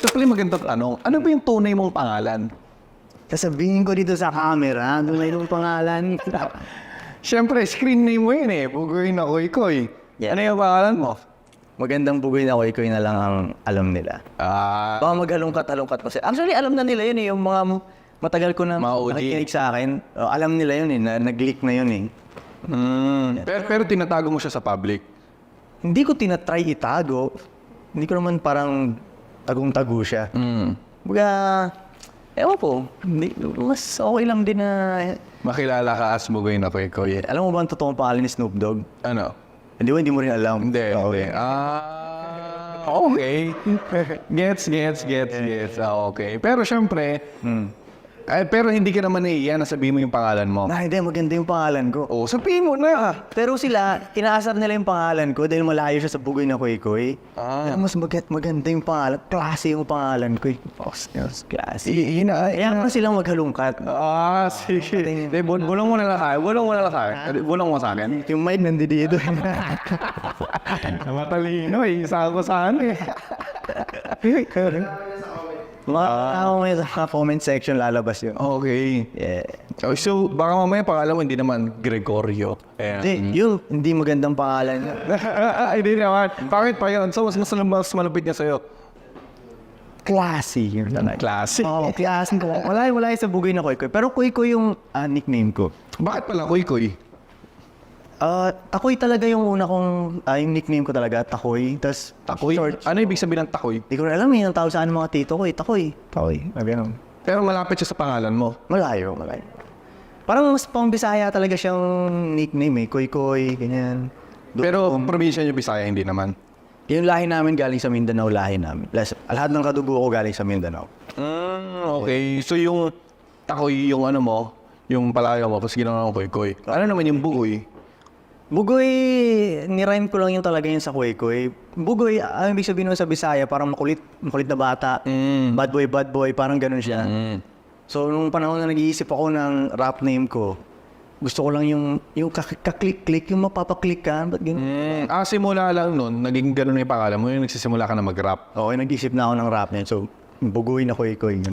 Ito pala yung magandang tanong. Ano ba yung tunay mong pangalan? Sasabihin ko dito sa camera, doon may nung pangalan. Siyempre, screen name mo yun eh. Bugoy na Koy-Koy. Yeah. Ano yung pangalan mo? Magandang bugoy na koy na lang ang alam nila. Baka maghalongkat-halongkat pa sila. Actually, alam na nila yun eh. Yung mga matagal ko na Mga OG. nakikinig sa akin. Alam nila yun eh. Nag-leak na yun eh. Pero tinatago mo siya sa public. Hindi ko tinatry itago. Hindi ko naman parang tagong-tago siya. Baga, ewan po. Mas okay lang din na... Makilala ka as Bugoy na Koy-Koy. Alam mo ba ang totoong pangalan ni Snoop Dogg? Ano? Hindi mo rin alam. Hindi. Okay. Gets. Okay. Pero syempre, pero hindi ka naman naiiyan na sabihin mo yung pangalan mo. Hindi, maganda yung pangalan ko. Oo, sabihin mo na. Pero sila, inaasar nila yung pangalan ko dahil malayo siya sa bugoy na koy-koy. Pero mas maganda yung pangalan. Klase yung pangalan ko. Klase. Kaya ko silang maghalungkat. Sige. Hindi, bulong mo na lang kayo. Bulong mo sa akin. Yung mic nandito. Matalino eh. Isa ko saan eh. May sa comment section lalabas yun. Okay. Yeah. So, baka mamaya pangalan mo hindi naman Gregorio. Yung hindi magandang pangalan niya. Hindi naman. Bakit pa yun? So, mas malapit niya sa'yo. Classy. Klase. Oo, classy ko. Wala yung sa bugoy na koy-koy. Pero koy-koy yung nickname ko. Bakit pala Koy-Koy? Takoy talaga yung una kong, yung nickname ko talaga, Takoy. Tapos, Takoy? short. Ano ibig sabihin ng takoy? Hindi ko na alam yung tawag saan ng mga tito ko eh. Takoy. Ganun. Pero malapit siya sa pangalan mo. Malayo. Parang mas pang Bisaya talaga siyang nickname eh. Koy-koy, ganyan. Pero probinsya niyo Bisaya, hindi naman. Yung lahi namin galing sa Mindanao, lahi namin. Lahat ng kadugo ko galing sa Mindanao. Okay. So yung takoy, yung ano mo, yung palaga mo, tapos ginawa ng Koy-Koy. Ano naman yung bugoy? Bugoy, nirhyme ko lang yung talaga yun sa koy-koy. Bugoy, ang ibig sabihin nun sa Bisaya, parang makulit na bata. Bad boy, parang ganun siya. So, nung panahon na nag-iisip ako ng rap name ko, gusto ko lang yung kaklik-klik, yung mapapaklik ka. Ba't ganun? Simula lang nun, naging ganun na yung pangalan mo, yung nagsisimula ka na mag-rap. Okay, nag-isip na ako ng rap name. So, bugoy na koy-koy.